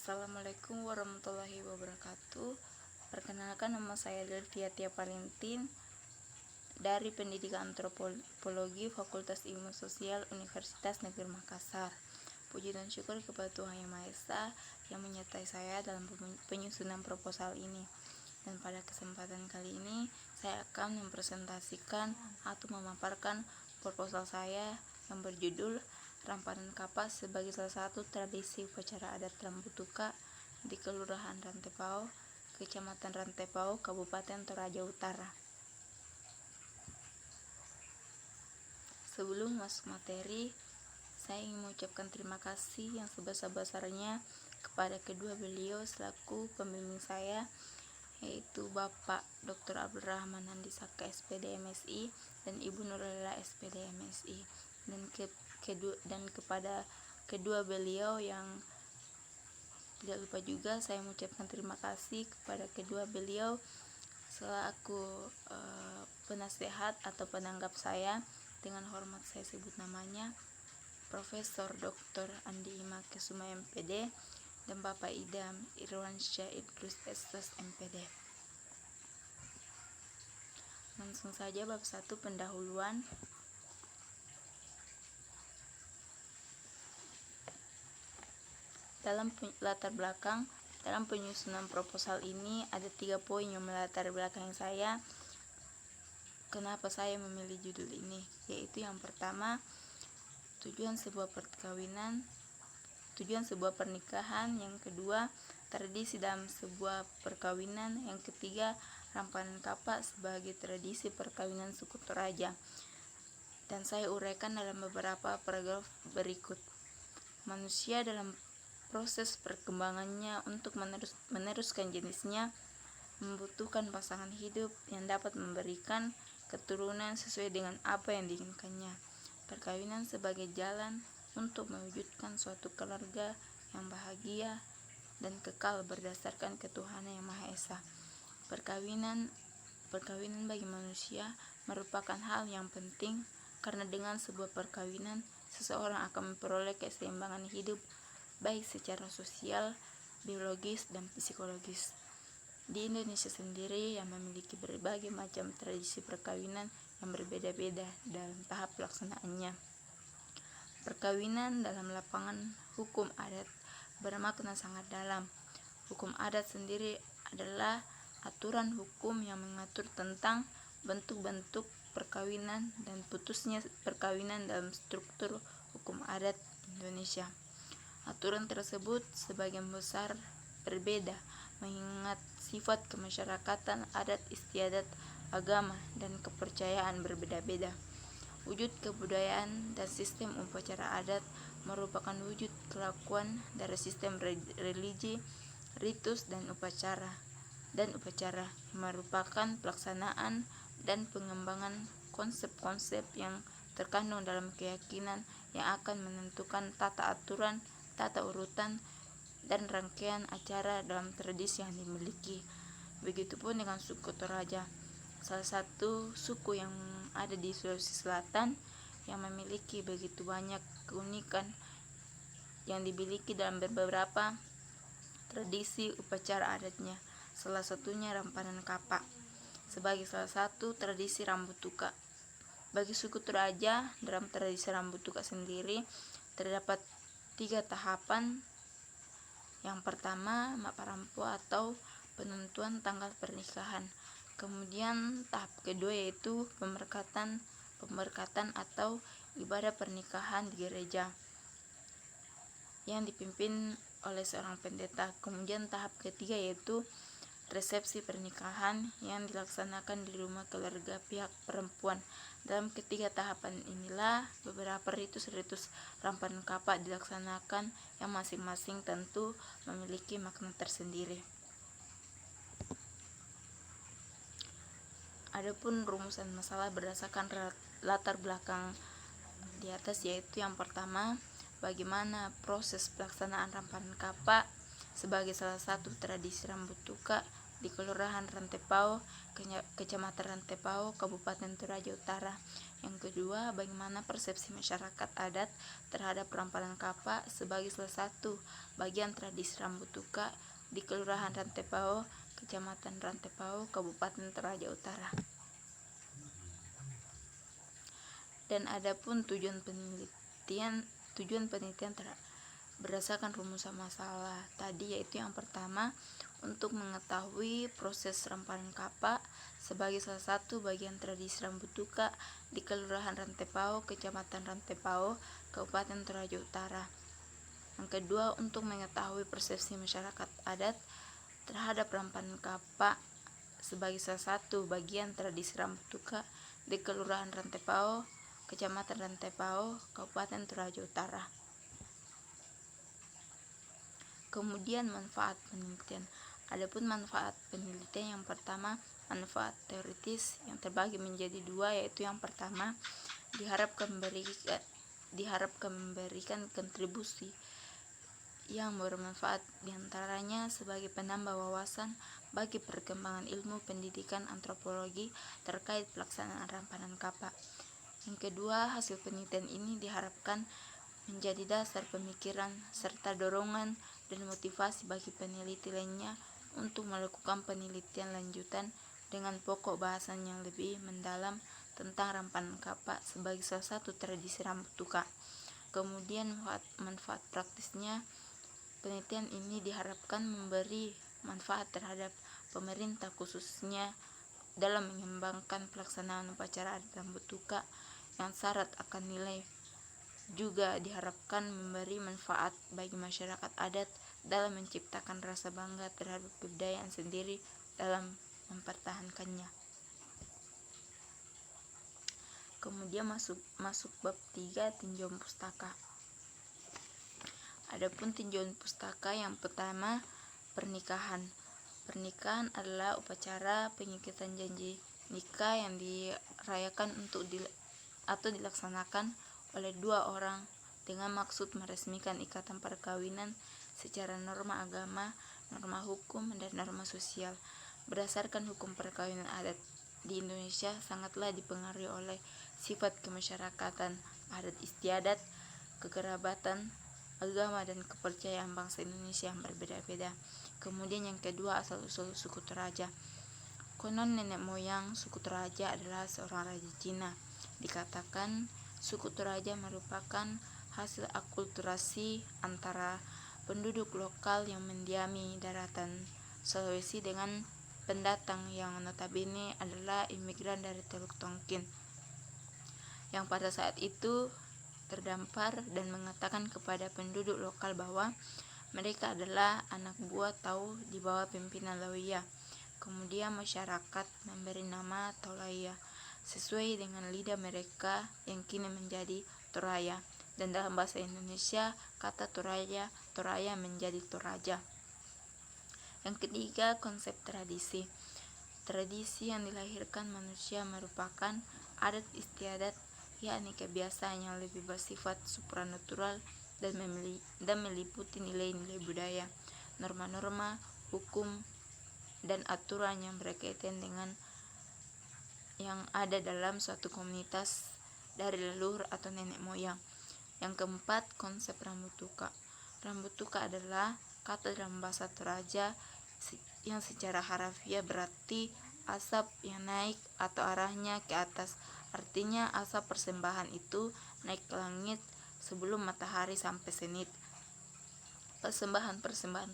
Assalamualaikum warahmatullahi wabarakatuh. Perkenalkan, nama saya Delvia Tia Valentin dari Pendidikan Antropologi Fakultas Ilmu Sosial Universitas Negeri Makassar. Puji dan syukur kepada Tuhan Yang Maha Esa yang menyertai saya dalam penyusunan proposal ini. Dan pada kesempatan kali ini saya akan mempresentasikan atau memaparkan proposal saya yang berjudul Rampanan Kapak sebagai salah satu tradisi upacara adat Rambutuka di Kelurahan Rantepao, Kecamatan Rantepao, Kabupaten Toraja Utara. Sebelum masuk materi, saya ingin mengucapkan terima kasih yang sebesar-besarnya kepada kedua beliau selaku pembimbing saya, yaitu Bapak Dr. Abdurrahman Handisaka SPD MSI dan Ibu Nurlela SPD MSI, dan kepada kedua beliau yang tidak lupa juga saya mengucapkan terima kasih kepada kedua beliau selaku penasehat atau penanggap saya. Dengan hormat saya sebut namanya Profesor Dr. Andi Ima Kesuma MPD dan Bapak Idam Irwansyah Idrus SS MPD. Langsung saja bab 1, pendahuluan. Dalam latar belakang, dalam penyusunan proposal ini ada 3 poin yang melatar belakangi saya kenapa saya memilih judul ini, yaitu yang pertama, tujuan sebuah pernikahan, yang kedua, tradisi dalam sebuah perkawinan, yang ketiga, rampanan kapak sebagai tradisi perkawinan suku Toraja. Dan saya uraikan dalam beberapa paragraf berikut. Manusia dalam proses perkembangannya untuk meneruskan jenisnya membutuhkan pasangan hidup yang dapat memberikan keturunan sesuai dengan apa yang diinginkannya. Perkawinan sebagai jalan untuk mewujudkan suatu keluarga yang bahagia dan kekal berdasarkan ketuhanan yang Maha Esa. Perkawinan bagi manusia merupakan hal yang penting karena dengan sebuah perkawinan seseorang akan memperoleh keseimbangan hidup baik secara sosial, biologis, dan psikologis. Di Indonesia sendiri yang memiliki berbagai macam tradisi perkawinan yang berbeda-beda dalam tahap pelaksanaannya. Perkawinan dalam lapangan hukum adat bermakna sangat dalam. Hukum adat sendiri adalah aturan hukum yang mengatur tentang bentuk-bentuk perkawinan dan putusnya perkawinan dalam struktur hukum adat Indonesia. Aturan tersebut sebagian besar berbeda mengingat sifat kemasyarakatan, adat istiadat, agama, dan kepercayaan berbeda-beda. Wujud kebudayaan dan sistem upacara adat merupakan wujud kelakuan dari sistem religi, ritus, dan upacara yang merupakan pelaksanaan dan pengembangan konsep-konsep yang terkandung dalam keyakinan yang akan menentukan tata aturan, tata urutan, dan rangkaian acara dalam tradisi yang dimiliki. Begitupun dengan suku Toraja, salah satu suku yang ada di Sulawesi Selatan yang memiliki begitu banyak keunikan yang dimiliki dalam beberapa tradisi upacara adatnya. Salah satunya rampanan kapak sebagai salah satu tradisi Rambutuka. Bagi suku Toraja, dalam tradisi Rambutuka sendiri terdapat 3 tahapan. Yang pertama, maparampo atau penentuan tanggal pernikahan. Kemudian tahap kedua yaitu pemberkatan atau ibadah pernikahan di gereja yang dipimpin oleh seorang pendeta. Kemudian tahap ketiga yaitu resepsi pernikahan yang dilaksanakan di rumah keluarga pihak perempuan. Dalam ketiga tahapan inilah beberapa ritus-ritus rampanan kapak dilaksanakan yang masing-masing tentu memiliki makna tersendiri. Adapun rumusan masalah berdasarkan latar belakang di atas, yaitu yang pertama, bagaimana proses pelaksanaan rampanan kapak sebagai salah satu tradisi Rambutuka di Kelurahan Rantepao, Kecamatan Rantepao, Kabupaten Toraja Utara. Yang kedua, bagaimana persepsi masyarakat adat terhadap rampalan kapa sebagai salah satu bagian tradisi rambut tuka di Kelurahan Rantepao, Kecamatan Rantepao, Kabupaten Toraja Utara. Dan adapun tujuan penelitian berdasarkan rumusan masalah tadi, yaitu yang pertama, untuk mengetahui proses rampalan kapa sebagai salah satu bagian tradisi rambut tuka di Kelurahan Rantepao, Kecamatan Rantepao, Kabupaten Toraja Utara. Yang kedua, untuk mengetahui persepsi masyarakat adat terhadap rampalan kapa sebagai salah satu bagian tradisi rambut tuka di Kelurahan Rantepao, Kecamatan Rantepao, Kabupaten Toraja Utara. Kemudian manfaat penelitian. Adapun manfaat penelitian, yang pertama, manfaat teoritis yang terbagi menjadi dua, yaitu yang pertama, diharapkan memberikan kontribusi yang bermanfaat, diantaranya sebagai penambah wawasan bagi perkembangan ilmu pendidikan antropologi terkait pelaksanaan rampalan kapa. Yang kedua, hasil penelitian ini diharapkan menjadi dasar pemikiran serta dorongan dan motivasi bagi peneliti lainnya untuk melakukan penelitian lanjutan dengan pokok bahasan yang lebih mendalam tentang rampalan kapa sebagai salah satu tradisi rambut tuka. Kemudian manfaat praktisnya, penelitian ini diharapkan memberi manfaat terhadap pemerintah, khususnya dalam mengembangkan pelaksanaan upacara adat rambut tuka yang syarat akan nilai. Juga diharapkan memberi manfaat bagi masyarakat adat dalam menciptakan rasa bangga terhadap kebudayaan sendiri dalam mempertahankannya. Kemudian masuk bab 3, tinjauan pustaka. Adapun tinjauan pustaka, yang pertama, pernikahan. Pernikahan adalah upacara pengikatan janji nikah yang dirayakan atau dilaksanakan oleh dua orang dengan maksud meresmikan ikatan perkawinan secara norma agama, norma hukum, dan norma sosial. Berdasarkan hukum perkawinan adat di Indonesia sangatlah dipengaruhi oleh sifat kemasyarakatan, adat istiadat, kekerabatan, agama, dan kepercayaan bangsa Indonesia yang berbeda-beda. Kemudian yang kedua, asal-usul suku Toraja. Konon nenek moyang suku Toraja adalah seorang raja Cina. Dikatakan suku Toraja merupakan hasil akulturasi antara penduduk lokal yang mendiami daratan Sulawesi dengan pendatang yang notabene adalah imigran dari Teluk Tonkin, yang pada saat itu terdampar dan mengatakan kepada penduduk lokal bahwa mereka adalah anak buah Tau di bawah pimpinan Lawia. Kemudian masyarakat memberi nama Taulaya sesuai dengan lidah mereka yang kini menjadi Toraya, dan dalam bahasa Indonesia kata Toraya menjadi Toraja. Yang ketiga, konsep tradisi. Tradisi yang dilahirkan manusia merupakan adat istiadat, yakni kebiasaan yang lebih bersifat supranatural dan meliputi nilai-nilai budaya, norma-norma, hukum, dan aturan yang berkaitan dengan yang ada dalam suatu komunitas dari leluhur atau nenek moyang. Yang keempat, konsep rambut tuka. Rambut tuka adalah kata dalam bahasa Toraja yang secara harafiah berarti asap yang naik atau arahnya ke atas. Artinya asap persembahan itu naik ke langit sebelum matahari sampai zenit. Persembahan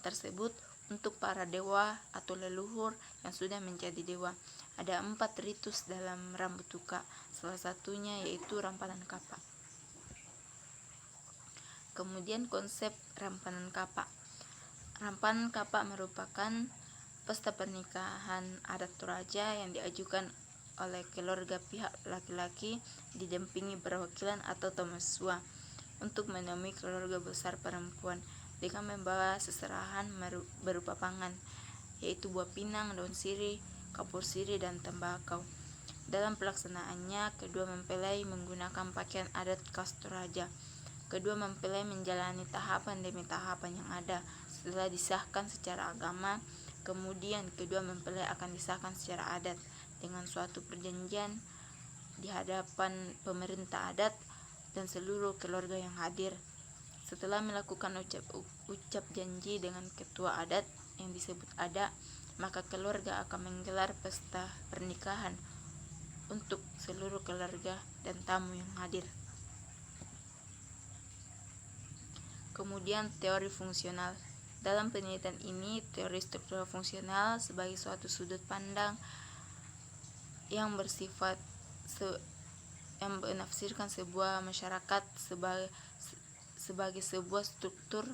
tersebut untuk para dewa atau leluhur yang sudah menjadi dewa. Ada 4 ritus dalam rambut tuka, salah satunya yaitu rampalan kapa. Kemudian konsep rampalan kapa. Rampalan kapa merupakan pesta pernikahan adat Toraja yang diajukan oleh keluarga pihak laki-laki didampingi perwakilan atau tamasua untuk menemui keluarga besar perempuan dengan membawa seserahan berupa pangan, yaitu buah pinang, daun sirih, kapur sirih, dan tembakau. Dalam pelaksanaannya, kedua mempelai menggunakan pakaian adat khas Toraja. Kedua mempelai menjalani tahapan demi tahapan yang ada. Setelah disahkan secara agama, Kemudian kedua, mempelai akan disahkan secara adat dengan suatu perjanjian di hadapan pemerintah adat dan seluruh keluarga yang hadir. Setelah melakukan ucap janji dengan ketua adat yang disebut ada, maka keluarga akan menggelar pesta pernikahan untuk seluruh keluarga dan tamu yang hadir. Kemudian teori fungsional. Dalam penelitian ini, teori struktural fungsional sebagai suatu sudut pandang yang bersifat yang menafsirkan sebuah masyarakat sebagai sebuah struktur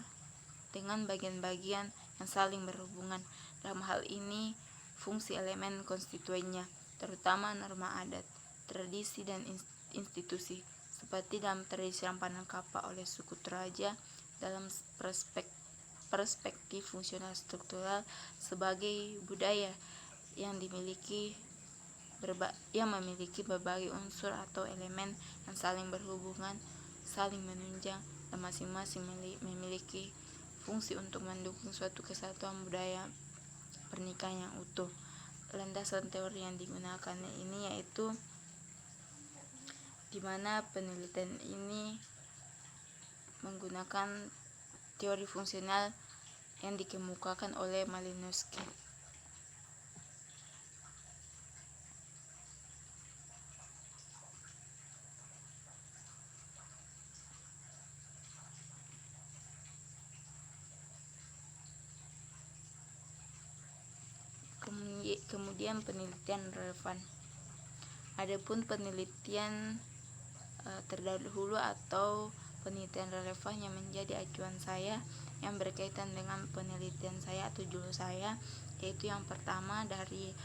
dengan bagian-bagian yang saling berhubungan. Dalam hal ini, fungsi elemen konstituennya, terutama norma adat, tradisi, dan institusi, seperti dalam tradisi Rampanan Kapa oleh suku Toraja. Dalam perspektif fungsional struktural sebagai budaya yang memiliki berbagai unsur atau elemen yang saling berhubungan, saling menunjang, dan masing-masing memiliki fungsi untuk mendukung suatu kesatuan budaya pernikahan yang utuh. Landasan teori yang digunakan ini yaitu di mana penelitian ini menggunakan teori fungsional yang dikemukakan oleh Malinowski. Kemudian penelitian relevan. Adapun penelitian terdahulu atau penelitian relevan yang menjadi acuan saya yang berkaitan dengan penelitian saya atau judul saya, yaitu yang pertama dari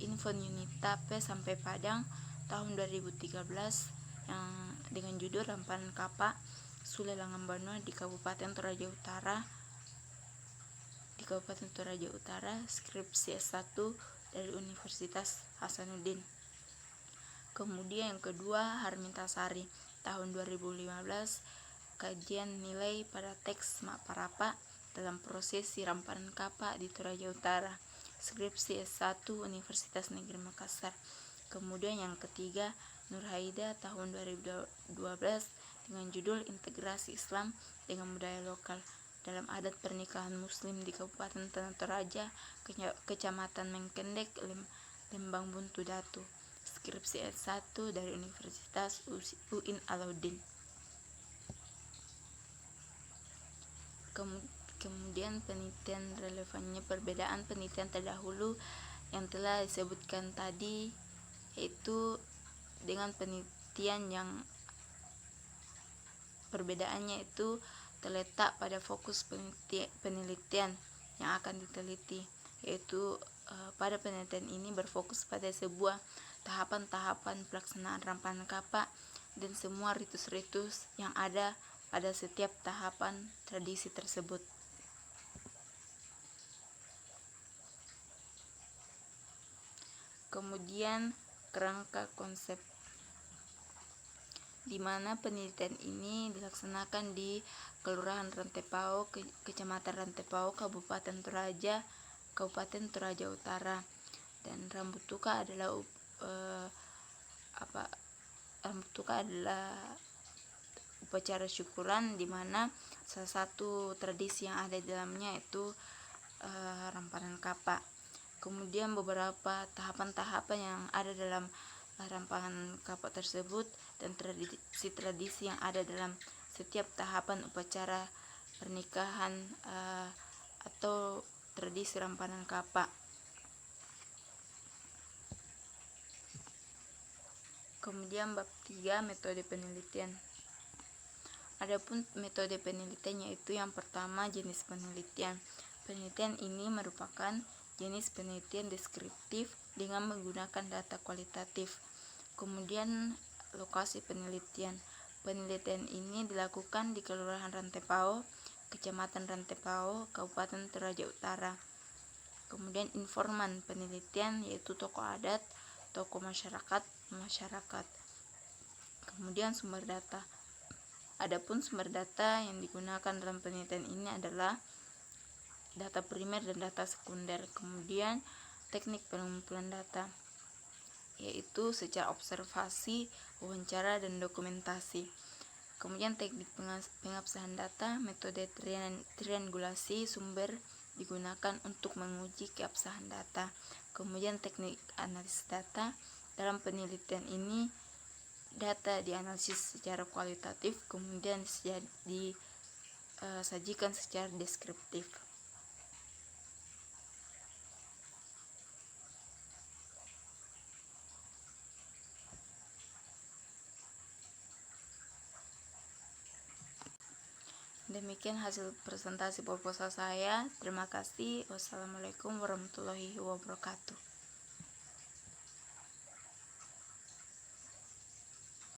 Info Unita P sampai Padang tahun 2013 yang dengan judul Rampanan Kapa Sule Langambanua di Kabupaten Toraja Utara, skripsi S1 dari Universitas Hasanuddin. Kemudian yang kedua, Harmintasari tahun 2015, kajian nilai pada teks Mak Parapa dalam prosesi Rampanan Kapa di Toraja Utara, skripsi S1 Universitas Negeri Makassar. Kemudian yang ketiga, Nurhaida tahun 2012 dengan judul Integrasi Islam dengan Budaya Lokal dalam Adat Pernikahan Muslim di Kabupaten Tanah Toraja, Kecamatan Mengkendek, Lembang Buntu Datu, skripsi S1 dari Universitas UIN Alauddin. Kemudian penelitian relevannya, perbedaan penelitian terdahulu yang telah disebutkan tadi, yaitu dengan penelitian yang perbedaannya itu terletak pada fokus penelitian yang akan diteliti, yaitu pada penelitian ini berfokus pada sebuah tahapan-tahapan pelaksanaan Rampanan Kapa dan semua ritus-ritus yang ada pada setiap tahapan tradisi tersebut. Kemudian kerangka konsep, di mana penelitian ini dilaksanakan di Kelurahan Rantepao, Kecamatan Rantepao, Kabupaten Toraja Utara. Dan Rambutuka adalah upacara syukuran, di mana salah satu tradisi yang ada di dalamnya itu Rampanan Kapa. Kemudian beberapa tahapan-tahapan yang ada dalam Rampanan Kapa tersebut dan tradisi-tradisi yang ada dalam setiap tahapan upacara pernikahan atau tradisi Rampanan Kapa. Kemudian bab 3, metode penelitian. Adapun metode penelitian yaitu yang pertama, jenis penelitian. Penelitian ini merupakan jenis penelitian deskriptif dengan menggunakan data kualitatif. Kemudian lokasi penelitian. Penelitian ini dilakukan di Kelurahan Rantepao, Kecamatan Rantepao, Kabupaten Toraja Utara. Kemudian informan penelitian yaitu tokoh adat, tokoh masyarakat. Kemudian sumber data. Adapun sumber data yang digunakan dalam penelitian ini adalah data primer dan data sekunder. Kemudian teknik pengumpulan data, yaitu secara observasi, wawancara, dan dokumentasi. Kemudian teknik pengabsahan data, metode triangulasi sumber digunakan untuk menguji keabsahan data. Kemudian teknik analisis data, dalam penelitian ini data dianalisis secara kualitatif, kemudian disajikan secara deskriptif. Demikian hasil presentasi proposal saya. Terima kasih. Wassalamualaikum warahmatullahi wabarakatuh.